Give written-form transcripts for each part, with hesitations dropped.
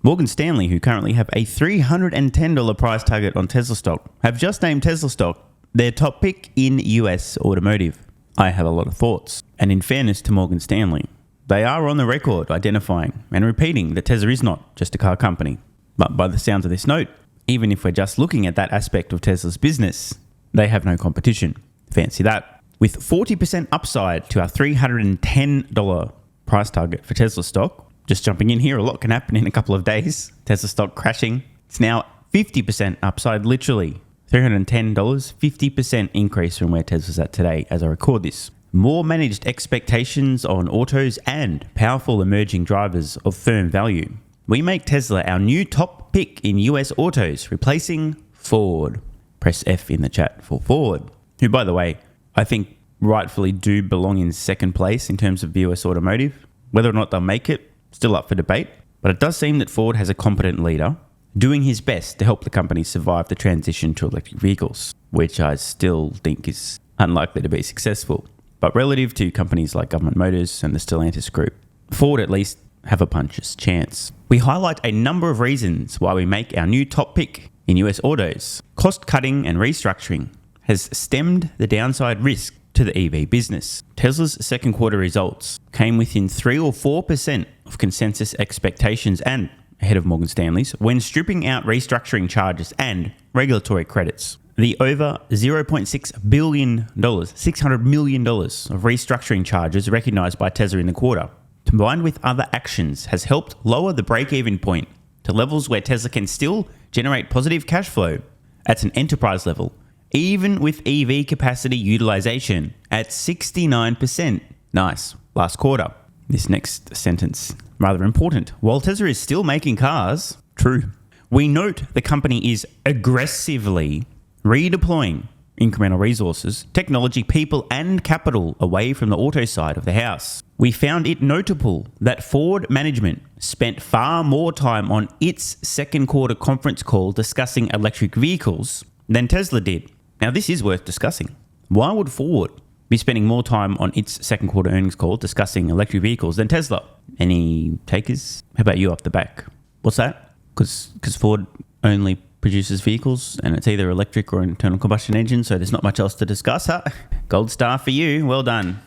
Morgan Stanley, who currently have a $310 price target on Tesla stock, have just named Tesla stock their top pick in US automotive. I have a lot of thoughts, and in fairness to Morgan Stanley, they are on the record identifying and repeating that Tesla is not just a car company. But by the sounds of this note, even if we're just looking at that aspect of Tesla's business, they have no competition. Fancy that. With 40% upside to our $310 price target for Tesla stock, just jumping in here, a lot can happen in a couple of days. Tesla stock crashing. It's now 50% upside, literally. $310, 50% increase from where Tesla's at today as I record this. More managed expectations on autos and powerful emerging drivers of firm value. We make Tesla our new top pick in US autos, replacing Ford. Press F in the chat for Ford, who, by the way, I think rightfully do belong in second place in terms of US automotive. Whether or not they'll make it, still up for debate. But it does seem that Ford has a competent leader doing his best to help the company survive the transition to electric vehicles, which I still think is unlikely to be successful. But relative to companies like Government Motors and the Stellantis Group, Ford at least have a puncher's chance. We highlight a number of reasons why we make our new top pick in US autos. Cost cutting and restructuring has stemmed the downside risk to the EV business. Tesla's second quarter results came within 3 or 4% of consensus expectations and ahead of Morgan Stanley's when stripping out restructuring charges and regulatory credits. The over $0.6 billion, $600 million of restructuring charges recognized by Tesla in the quarter, combined with other actions, has helped lower the break-even point to levels where Tesla can still generate positive cash flow at an enterprise level, even with EV capacity utilization at 69%. Nice. Last quarter. This next sentence, rather important. While Tesla is still making cars, true, we note the company is aggressively redeploying incremental resources, technology, people, and capital away from the auto side of the house. We found it notable that Ford management spent far more time on its second quarter conference call discussing electric vehicles than Tesla did. Now, this is worth discussing. Why would Ford be spending more time on its second quarter earnings call discussing electric vehicles than Tesla? Any takers? How about you off the back? What's that? Because Ford only produces vehicles and it's either electric or internal combustion engine, so there's not much else to discuss, huh? Gold star for you. Well done.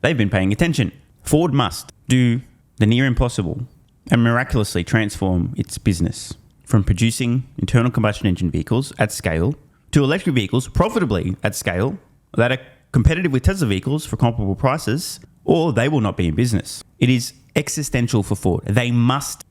They've been paying attention. Ford must do the near impossible and miraculously transform its business from producing internal combustion engine vehicles at scale to electric vehicles profitably at scale that are competitive with Tesla vehicles for comparable prices, or they will not be in business. It is existential for Ford. They must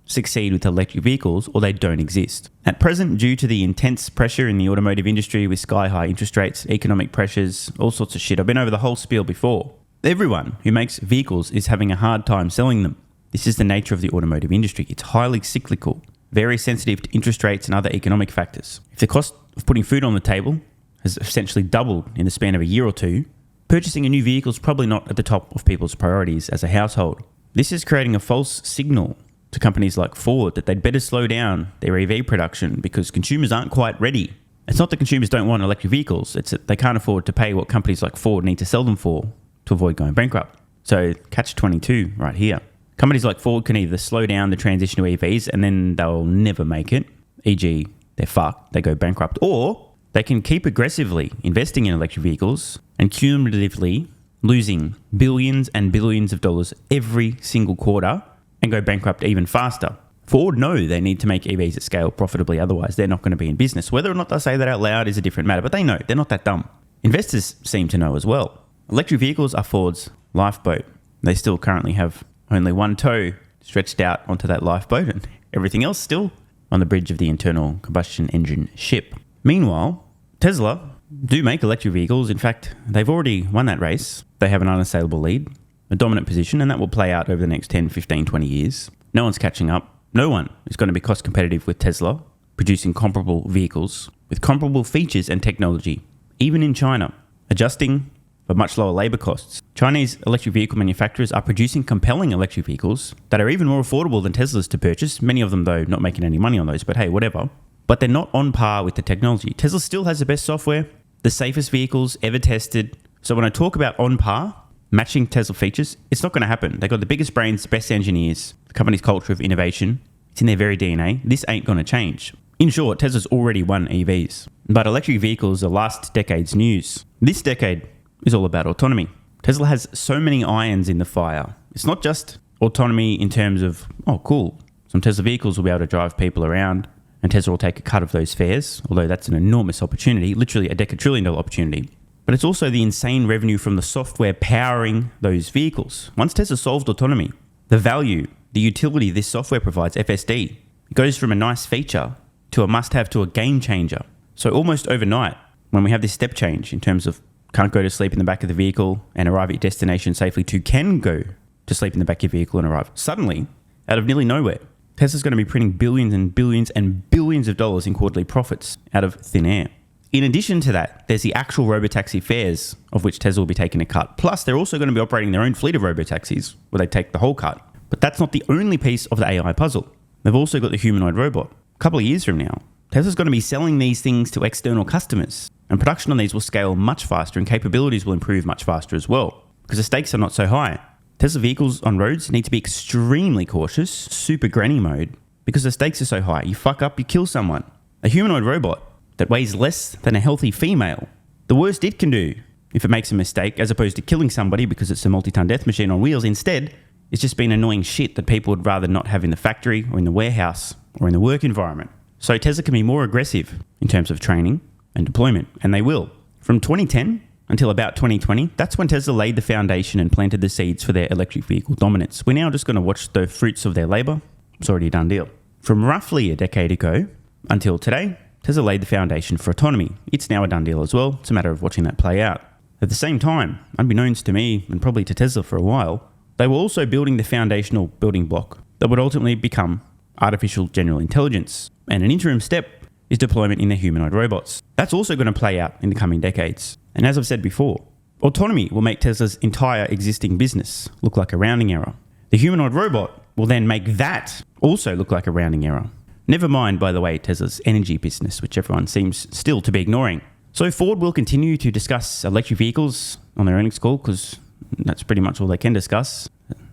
succeed with electric vehicles or they don't exist. At present, due to the intense pressure in the automotive industry with sky-high interest rates, economic pressures, all sorts of shit, I've been over the whole spiel before. Everyone who makes vehicles is having a hard time selling them. This is the nature of the automotive industry. It's highly cyclical, very sensitive to interest rates and other economic factors. If the cost of putting food on the table has essentially doubled in the span of a year or two, purchasing a new vehicle is probably not at the top of people's priorities as a household. This is creating a false signal to companies like Ford that they'd better slow down their EV production because consumers aren't quite ready. It's not that consumers don't want electric vehicles, it's that they can't afford to pay what companies like Ford need to sell them for to avoid going bankrupt. So catch-22 right here. Companies like Ford can either slow down the transition to EVs and then they'll never make it, e.g. they're fucked, they go bankrupt, or they can keep aggressively investing in electric vehicles and cumulatively losing billions and billions of dollars every single quarter and go bankrupt even faster. Ford know they need to make EVs at scale profitably, otherwise they're not going to be in business. Whether or not they say that out loud is a different matter, but they know, they're not that dumb. Investors seem to know as well. Electric vehicles are Ford's lifeboat. They still currently have only one toe stretched out onto that lifeboat and everything else still on the bridge of the internal combustion engine ship. Meanwhile, Tesla do make electric vehicles. In fact, they've already won that race. They have an unassailable lead, a dominant position, and that will play out over the next 10, 15, 20 years. No one's catching up. No one is going to be cost competitive with Tesla, producing comparable vehicles with comparable features and technology, even in China, adjusting for much lower labor costs. Chinese electric vehicle manufacturers are producing compelling electric vehicles that are even more affordable than Tesla's to purchase, many of them though not making any money on those, but hey, whatever. But they're not on par with the technology. Tesla still has the best software, the safest vehicles ever tested. So when I talk about on par, matching Tesla features, it's not going to happen. They've got the biggest brains, best engineers, the company's culture of innovation. It's in their very DNA. This ain't going to change. In short, Tesla's already won EVs. But electric vehicles are last decade's news. This decade is all about autonomy. Tesla has so many irons in the fire. It's not just autonomy in terms of, oh, cool, some Tesla vehicles will be able to drive people around and Tesla will take a cut of those fares, although that's an enormous opportunity, literally a $10 opportunity. But it's also the insane revenue from the software powering those vehicles. Once Tesla solved autonomy, the value, the utility this software provides, FSD, it goes from a nice feature to a must-have to a game changer. So almost overnight, when we have this step change in terms of can't go to sleep in the back of the vehicle and arrive at your destination safely to can go to sleep in the back of your vehicle and arrive, suddenly, out of nearly nowhere, Tesla's going to be printing billions and billions and billions of dollars in quarterly profits out of thin air. In addition to that, there's the actual Robotaxi fares, of which Tesla will be taking a cut. Plus, they're also going to be operating their own fleet of Robotaxis, where they take the whole cut. But that's not the only piece of the AI puzzle. They've also got the humanoid robot. A couple of years from now, Tesla's going to be selling these things to external customers, and production on these will scale much faster and capabilities will improve much faster as well, because the stakes are not so high. Tesla vehicles on roads need to be extremely cautious, super granny mode, because the stakes are so high. You fuck up, you kill someone. A humanoid robot that weighs less than a healthy female, the worst it can do if it makes a mistake, as opposed to killing somebody because it's a multi-ton death machine on wheels, instead, it's just been annoying shit that people would rather not have in the factory or in the warehouse or in the work environment. So Tesla can be more aggressive in terms of training and deployment, and they will. From 2010 until about 2020, that's when Tesla laid the foundation and planted the seeds for their electric vehicle dominance. We're now just going to watch the fruits of their labor. It's already a done deal. From roughly a decade ago until today, Tesla laid the foundation for autonomy. It's now a done deal as well. It's a matter of watching that play out. At the same time, unbeknownst to me and probably to Tesla for a while, they were also building the foundational building block that would ultimately become artificial general intelligence. And an interim step is deployment in their humanoid robots. That's also going to play out in the coming decades. And as I've said before, autonomy will make Tesla's entire existing business look like a rounding error. The humanoid robot will then make that also look like a rounding error. Never mind, by the way, Tesla's energy business, which everyone seems still to be ignoring. So Ford will continue to discuss electric vehicles on their earnings call, because that's pretty much all they can discuss,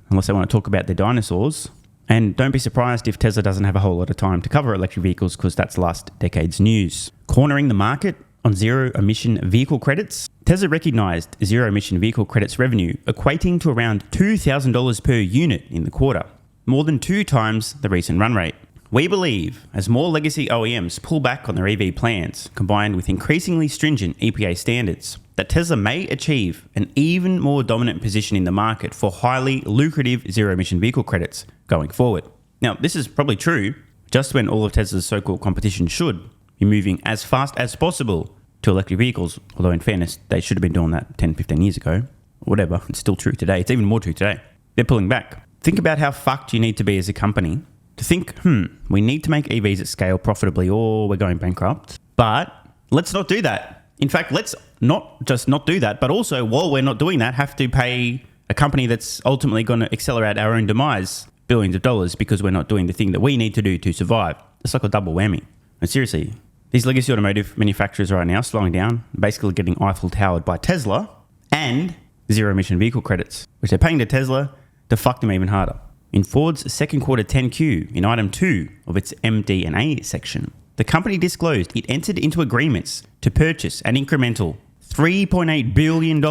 unless they want to talk about their dinosaurs. And don't be surprised if Tesla doesn't have a whole lot of time to cover electric vehicles, because that's last decade's news. Cornering the market on zero-emission vehicle credits, Tesla recognized zero-emission vehicle credits revenue equating to around $2,000 per unit in the quarter, more than 2 times the recent run rate. We believe, as more legacy OEMs pull back on their EV plans, combined with increasingly stringent EPA standards, that Tesla may achieve an even more dominant position in the market for highly lucrative zero-emission vehicle credits going forward. Now, this is probably true just when all of Tesla's so-called competition should be moving as fast as possible to electric vehicles, although in fairness, they should have been doing that 10, 15 years ago. Whatever, it's still true today. It's even more true today. They're pulling back. Think about how fucked you need to be as a company to think, we need to make EVs at scale profitably or we're going bankrupt. But let's not do that. In fact, let's not just not do that, but also while we're not doing that, have to pay a company that's ultimately going to accelerate our own demise billions of dollars because we're not doing the thing that we need to do to survive. It's like a double whammy. And seriously, these legacy automotive manufacturers right now slowing down, basically getting Eiffel Towered by Tesla and zero-emission vehicle credits, which they're paying to Tesla to fuck them even harder. In Ford's second quarter 10Q, in item 2 of its MD&A section, the company disclosed it entered into agreements to purchase an incremental $3.8 billion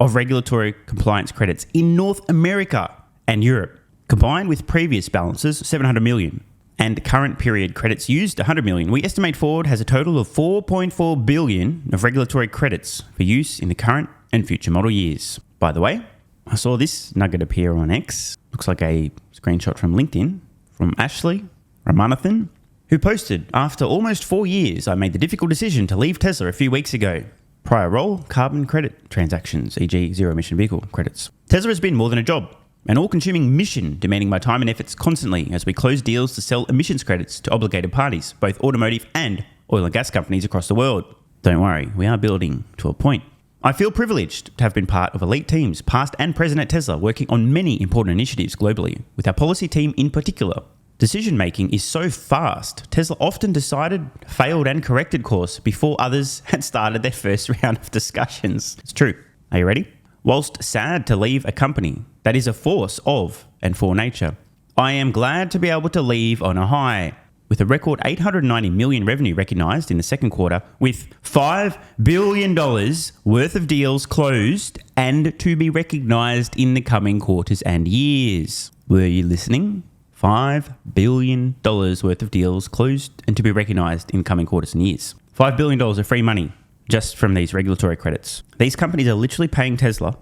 of regulatory compliance credits in North America and Europe, combined with previous balances, $700 million, and current period credits used, $100 million. We estimate Ford has a total of $4.4 billion of regulatory credits for use in the current and future model years. By the way, I saw this nugget appear on X. Looks like a screenshot from LinkedIn from Ashley Ramanathan, who posted, after almost 4 years, I made the difficult decision to leave Tesla a few weeks ago. Prior role, carbon credit transactions, e.g. zero-emission vehicle credits. Tesla has been more than a job, an all-consuming mission demanding my time and efforts constantly as we close deals to sell emissions credits to obligated parties, both automotive and oil and gas companies across the world. Don't worry, we are building to a point. I feel privileged to have been part of elite teams, past and present at Tesla, working on many important initiatives globally, with our policy team in particular. Decision-making is so fast, Tesla often decided, failed and corrected course before others had started their first round of discussions. It's true. Are you ready? Whilst sad to leave a company that is a force of and for nature, I am glad to be able to leave on a high, with a record $890 million revenue recognised in the second quarter, with $5 billion worth of deals closed and to be recognised in the coming quarters and years. Were you listening? $5 billion worth of deals closed and to be recognised in coming quarters and years. $5 billion of free money just from these regulatory credits. These companies are literally paying Tesla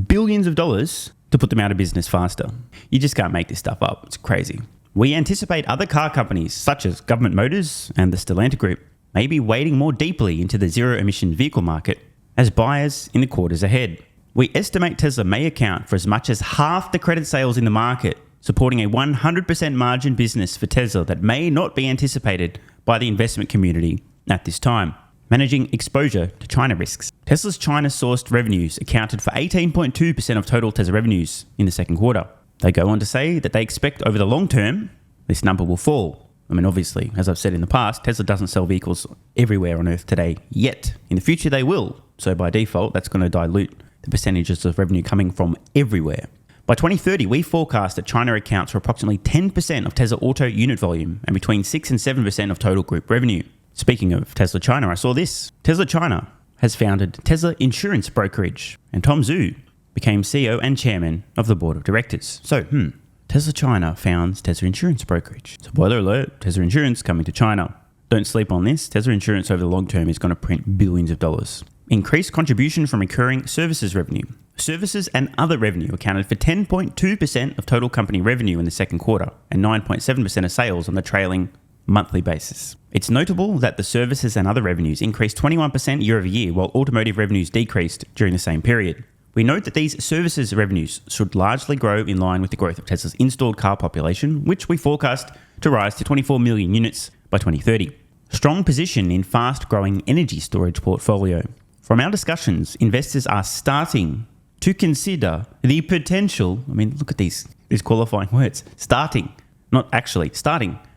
billions of dollars to put them out of business faster. You just can't make this stuff up. It's crazy. We anticipate other car companies, such as Government Motors and the Stellantis Group, may be wading more deeply into the zero-emission vehicle market as buyers in the quarters ahead. We estimate Tesla may account for as much as half the credit sales in the market, supporting a 100% margin business for Tesla that may not be anticipated by the investment community at this time. Managing exposure to China risks. Tesla's China-sourced revenues accounted for 18.2% of total Tesla revenues in the second quarter. They go on to say that they expect over the long term, this number will fall. I mean, obviously, as I've said in the past, Tesla doesn't sell vehicles everywhere on Earth today yet. In the future, they will. So by default, that's going to dilute the percentages of revenue coming from everywhere. By 2030, we forecast that China accounts for approximately 10% of Tesla auto unit volume and between 6 and 7% of total group revenue. Speaking of Tesla China, I saw this. Tesla China has founded Tesla Insurance Brokerage, and Tom Zhu became CEO and chairman of the board of directors. So, Tesla China founds Tesla Insurance Brokerage. Spoiler alert, Tesla Insurance coming to China. Don't sleep on this. Tesla Insurance over the long term is going to print billions of dollars. Increased contribution from recurring services revenue. Services and other revenue accounted for 10.2% of total company revenue in the second quarter and 9.7% of sales on the trailing monthly basis. It's notable that the services and other revenues increased 21% year over year, while automotive revenues decreased during the same period. We note that these services revenues should largely grow in line with the growth of Tesla's installed car population, which we forecast to rise to 24 million units by 2030. Strong position in fast-growing energy storage portfolio. From our discussions, investors are starting to consider the potential, look at these qualifying words, starting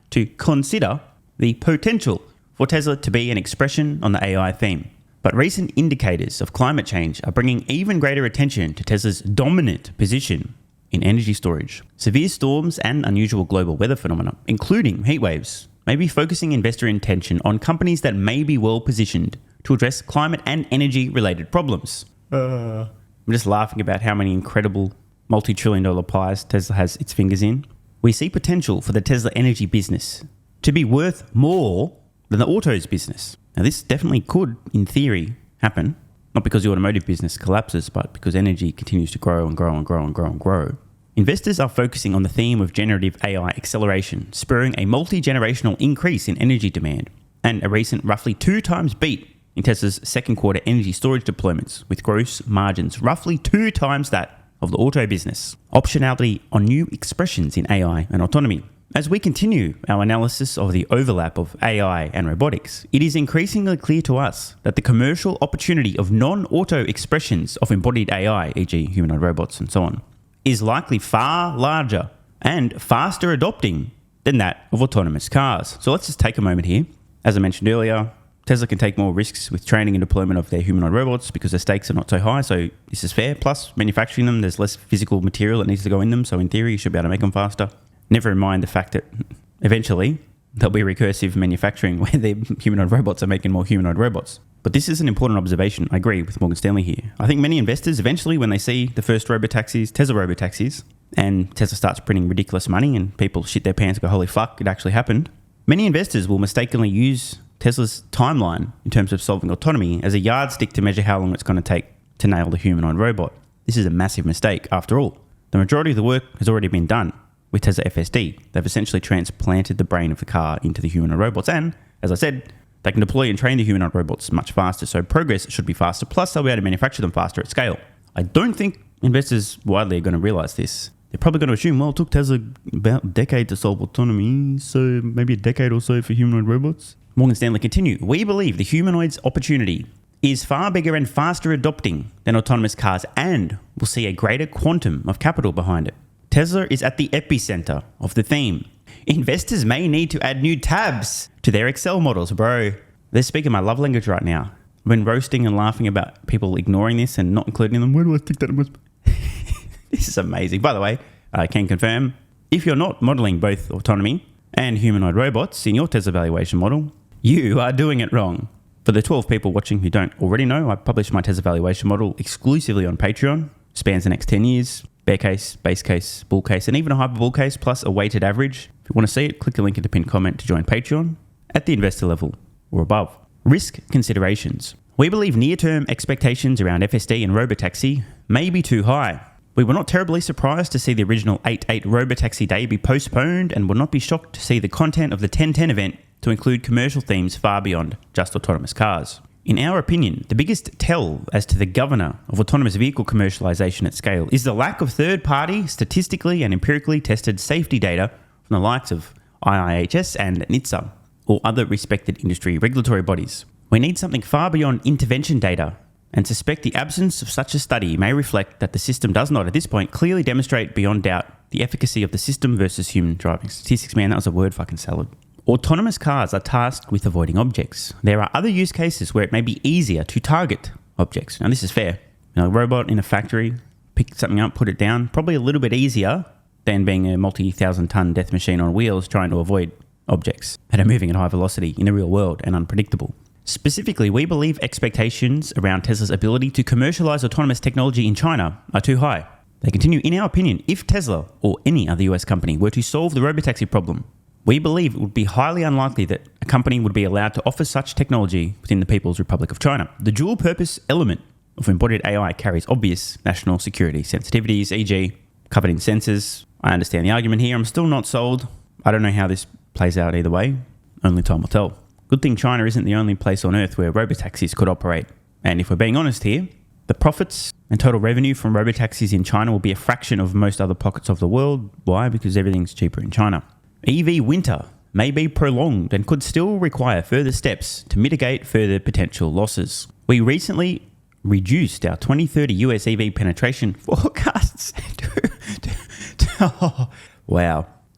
to consider the potential for Tesla to be an expression on the AI theme. But recent indicators of climate change are bringing even greater attention to Tesla's dominant position in energy storage. Severe storms and unusual global weather phenomena, including heat waves, may be focusing investor attention on companies that may be well positioned to address climate and energy-related problems. I'm just laughing about how many incredible multi-trillion-dollar pies Tesla has its fingers in. We see potential for the Tesla energy business to be worth more than the autos business. Now, this definitely could, in theory, happen, not because the automotive business collapses, but because energy continues to grow and grow and grow and grow and grow. Investors are focusing on the theme of generative AI acceleration, spurring a multi-generational increase in energy demand, and a recent roughly 2 times beat in Tesla's second quarter energy storage deployments, with gross margins roughly 2 times that of the auto business. Optionality on new expressions in AI and autonomy. As we continue our analysis of the overlap of AI and robotics, it is increasingly clear to us that the commercial opportunity of non-auto expressions of embodied AI, e.g. humanoid robots and so on, is likely far larger and faster adopting than that of autonomous cars. So let's just take a moment here. As I mentioned earlier, Tesla can take more risks with training and deployment of their humanoid robots because the stakes are not so high, so this is fair. Plus, manufacturing them, there's less physical material that needs to go in them, so in theory, you should be able to make them faster. Never mind the fact that eventually there'll be recursive manufacturing where the humanoid robots are making more humanoid robots. But this is an important observation. I agree with Morgan Stanley here. I think many investors eventually, when they see the first robotaxis, Tesla robotaxis, and Tesla starts printing ridiculous money and people shit their pants and go, holy fuck, it actually happened. Many investors will mistakenly use Tesla's timeline in terms of solving autonomy as a yardstick to measure how long it's going to take to nail the humanoid robot. This is a massive mistake after all. The majority of the work has already been done with Tesla FSD. They've essentially transplanted the brain of the car into the humanoid robots, and as I said, they can deploy and train the humanoid robots much faster, so progress should be faster, plus they'll be able to manufacture them faster at scale. I don't think investors widely are going to realize this. They're probably going to assume, well, it took Tesla about a decade to solve autonomy, so maybe a decade or so for humanoid robots. Morgan Stanley continue. We believe the humanoids opportunity is far bigger and faster adopting than autonomous cars, and will see a greater quantum of capital behind it. Tesla is at the epicenter of the theme. Investors may need to add new tabs to their Excel models, bro. They're speaking my love language right now. I've been roasting and laughing about people ignoring this and not including them. Where do I stick that in my... This is amazing. By the way, I can confirm, if you're not modeling both autonomy and humanoid robots in your Tesla valuation model, you are doing it wrong. For the 12 people watching who don't already know, I published my Tesla valuation model exclusively on Patreon. Spans the next 10 years. Bear case, base case, bull case, and even a hyperbull case, plus a weighted average. If you want to see it, click the link in the pinned comment to join Patreon at the investor level or above. Risk considerations. We believe near-term expectations around FSD and Robotaxi may be too high. We were not terribly surprised to see the original 8.8 Robotaxi day be postponed and will not be shocked to see the content of the 10.10 event to include commercial themes far beyond just autonomous cars. In our opinion, the biggest tell as to the governor of autonomous vehicle commercialization at scale is the lack of third-party, statistically and empirically tested safety data from the likes of IIHS and NHTSA or other respected industry regulatory bodies. We need something far beyond intervention data and suspect the absence of such a study may reflect that the system does not, at this point, clearly demonstrate beyond doubt the efficacy of the system versus human driving. Statistics, man, that was a word fucking salad. Autonomous cars are tasked with avoiding objects. There are other use cases where it may be easier to target objects. Now, this is fair. A robot in a factory, pick something up, put it down, probably a little bit easier than being a multi-thousand-ton death machine on wheels trying to avoid objects that are moving at high velocity in the real world and unpredictable. Specifically, we believe expectations around Tesla's ability to commercialize autonomous technology in China are too high. They continue, in our opinion, if Tesla or any other US company were to solve the Robotaxi problem, we believe it would be highly unlikely that a company would be allowed to offer such technology within the People's Republic of China. The dual-purpose element of embodied AI carries obvious national security sensitivities, e.g. covered in sensors. I understand the argument here. I'm still not sold. I don't know how this plays out either way. Only time will tell. Good thing China isn't the only place on Earth where robotaxis could operate. And if we're being honest here, the profits and total revenue from robotaxis in China will be a fraction of most other pockets of the world. Why? Because everything's cheaper in China. EV winter may be prolonged and could still require further steps to mitigate further potential losses. We recently reduced our 2030 US EV penetration forecasts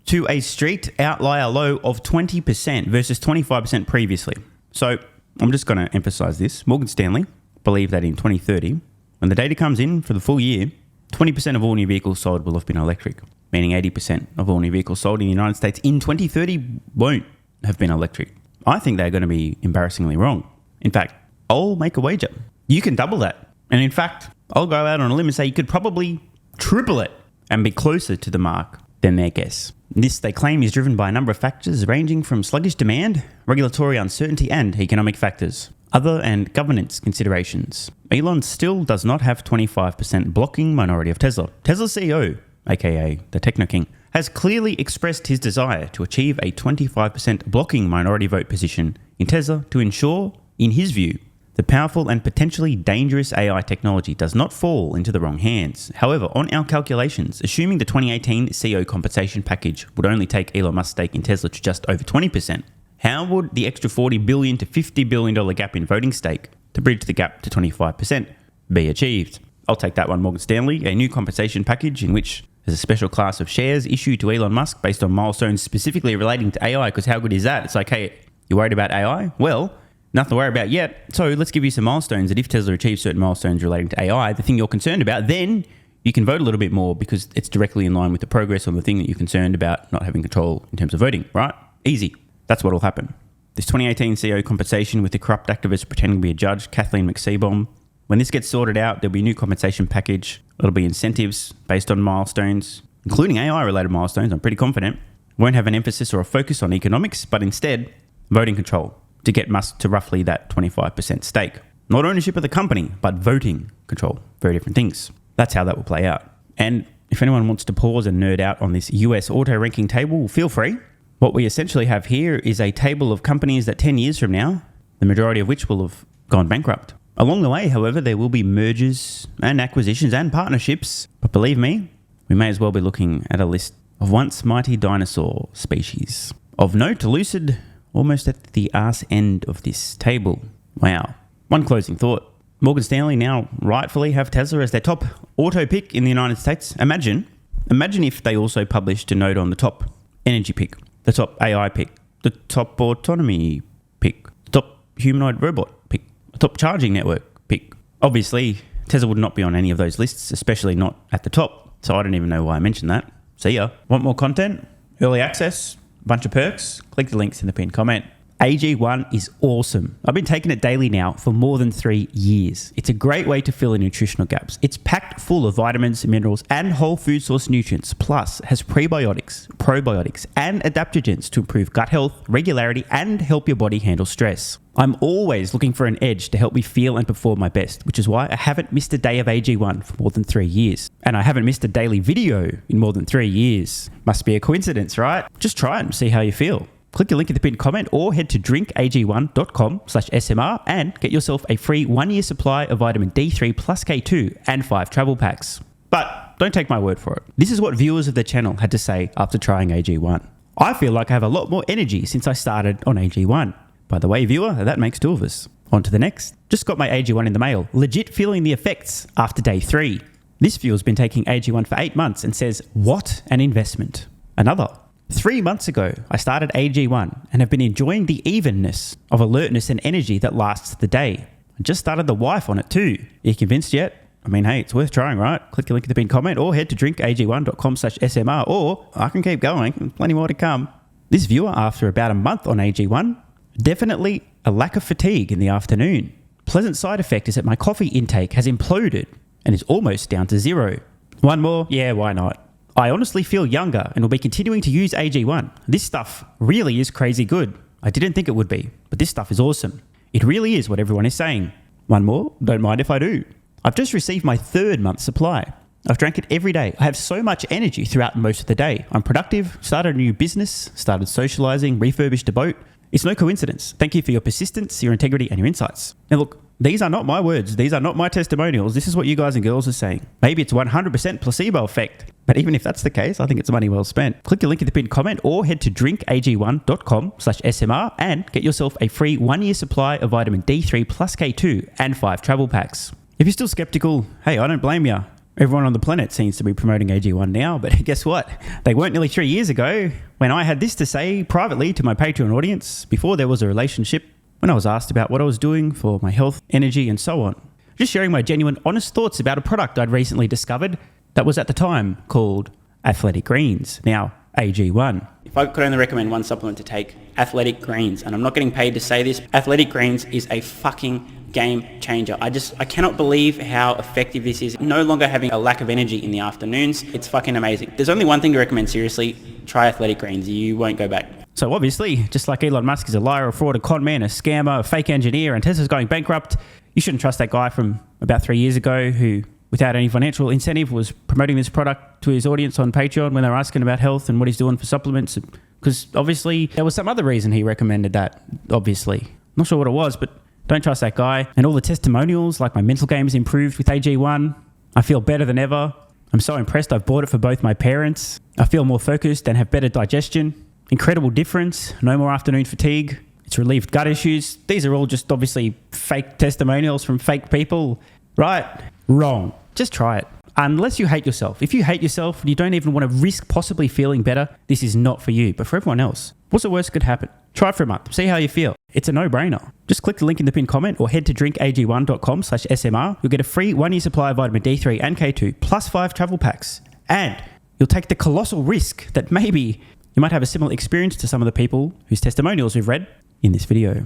to a street outlier low of 20% versus 25% previously. So I'm just going to emphasize this. Morgan Stanley believe that in 2030, when the data comes in for the full year, 20% of all new vehicles sold will have been electric, meaning 80% of all new vehicles sold in the United States in 2030 won't have been electric. I think they're going to be embarrassingly wrong. In fact, I'll make a wager. You can double that. And in fact, I'll go out on a limb and say you could probably triple it and be closer to the mark than their guess. This, they claim, is driven by a number of factors ranging from sluggish demand, regulatory uncertainty, and economic factors. Other and governance considerations. Elon still does not have 25% blocking minority of Tesla. Tesla's CEO, aka the Techno King, has clearly expressed his desire to achieve a 25% blocking minority vote position in Tesla to ensure, in his view, the powerful and potentially dangerous AI technology does not fall into the wrong hands. However, on our calculations, assuming the 2018 CEO compensation package would only take Elon Musk's stake in Tesla to just over 20%, how would the extra $40 billion to $50 billion gap in voting stake to bridge the gap to 25% be achieved? I'll take that one, Morgan Stanley. A new compensation package in which there's a special class of shares issued to Elon Musk based on milestones specifically relating to AI, because how good is that? It's like, hey, you worried about AI? Well, nothing to worry about yet. So let's give you some milestones that if Tesla achieves certain milestones relating to AI, the thing you're concerned about, then you can vote a little bit more because it's directly in line with the progress on the thing that you're concerned about not having control in terms of voting, right? Easy. That's what will happen. This 2018 CEO compensation with the corrupt activist pretending to be a judge, Kathleen McSeebohm. When this gets sorted out, there'll be a new compensation package. It'll be incentives based on milestones, including AI-related milestones, I'm pretty confident. Won't have an emphasis or a focus on economics, but instead, voting control to get Musk to roughly that 25% stake. Not ownership of the company, but voting control. Very different things. That's how that will play out. And if anyone wants to pause and nerd out on this US auto ranking table, feel free. What we essentially have here is a table of companies that 10 years from now, the majority of which will have gone bankrupt. Along the way, however, there will be mergers and acquisitions and partnerships. But believe me, we may as well be looking at a list of once mighty dinosaur species. Of note, Lucid almost at the arse end of this table. Wow. One closing thought. Morgan Stanley now rightfully have Tesla as their top auto pick in the United States. Imagine if they also published a note on the top energy pick, the top AI pick, the top autonomy pick, the top humanoid robot pick, the top charging network pick. Obviously, Tesla would not be on any of those lists, especially not at the top. So I don't even know why I mentioned that. See ya. Want more content? Early access? Bunch of perks? Click the links in the pinned comment. AG1 is awesome. I've been taking it daily now for more than 3 years. It's a great way to fill in nutritional gaps. It's packed full of vitamins, minerals, and whole food source nutrients, plus has prebiotics, probiotics, and adaptogens to improve gut health, regularity, and help your body handle stress. I'm always looking for an edge to help me feel and perform my best, which is why I haven't missed a day of AG1 for more than 3 years. And I haven't missed a daily video in more than 3 years. Must be a coincidence, right? Just try it and see how you feel. Click the link in the pinned comment or head to drinkag1.com/SMR and get yourself a free 1-year supply of vitamin D3 plus K2 and 5 travel packs. But don't take my word for it. This is what viewers of the channel had to say after trying AG1. I feel like I have a lot more energy since I started on AG1. By the way, viewer, that makes 2 of us. On to the next. Just got my AG1 in the mail. Legit feeling the effects after day 3. This viewer's been taking AG1 for 8 months and says, what an investment. Another. 3 months ago, I started AG1 and have been enjoying the evenness of alertness and energy that lasts the day. I just started the wife on it too. Are you convinced yet? I mean, hey, it's worth trying, right? Click the link in the pinned comment or head to drinkag1.com/SMR or I can keep going. Plenty more to come. This viewer, after about a month on AG1, definitely a lack of fatigue in the afternoon. Pleasant side effect is that my coffee intake has imploded and is almost down to 0. One more? Yeah, why not? I honestly feel younger and will be continuing to use AG1. This stuff really is crazy good. I didn't think it would be, but this stuff is awesome. It really is what everyone is saying. One more? Don't mind if I do. I've just received my 3rd month supply. I've drank it every day. I have so much energy throughout most of the day. I'm productive, started a new business, started socializing, refurbished a boat. It's no coincidence. Thank you for your persistence, your integrity, and your insights. Now look, these are not my words. These are not my testimonials. This is what you guys and girls are saying. Maybe it's 100% placebo effect. But even if that's the case, I think it's money well spent. Click the link in the pinned comment or head to drinkag1.com/SMR and get yourself a free 1-year supply of vitamin D3 plus K2 and 5 travel packs. If you're still skeptical, hey, I don't blame you. Everyone on the planet seems to be promoting AG1 now, but guess what? They weren't nearly 3 years ago when I had this to say privately to my Patreon audience before there was a relationship, when I was asked about what I was doing for my health, energy, and so on. Just sharing my genuine, honest thoughts about a product I'd recently discovered that was at the time called Athletic Greens, now AG1. If I could only recommend one supplement to take, Athletic Greens, and I'm not getting paid to say this, Athletic Greens is a fucking game changer. I cannot believe how effective this is. No longer having a lack of energy in the afternoons. It's fucking amazing. There's only one thing to recommend, seriously. Try Athletic Greens. You won't go back. So obviously, just like Elon Musk is a liar, a fraud, a con man, a scammer, a fake engineer, and Tesla's going bankrupt, you shouldn't trust that guy from about 3 years ago who, without any financial incentive, was promoting this product to his audience on Patreon when they were asking about health and what he's doing for supplements. Because obviously, there was some other reason he recommended that, obviously. Not sure what it was, but don't trust that guy. And all the testimonials, like my mental game's improved with AG1. I feel better than ever. I'm so impressed I've bought it for both my parents. I feel more focused and have better digestion. Incredible difference. No more afternoon fatigue. It's relieved gut issues. These are all just obviously fake testimonials from fake people. Right? Wrong. Just try it. Unless you hate yourself. If you hate yourself and you don't even want to risk possibly feeling better, this is not for you. But for everyone else, what's the worst that could happen? Try it for a month. See how you feel. It's a no-brainer. Just click the link in the pinned comment or head to drinkag1.com/SMR. You'll get a free 1-year supply of vitamin D3 and K2 plus 5 travel packs. And you'll take the colossal risk that maybe you might have a similar experience to some of the people whose testimonials we've read in this video.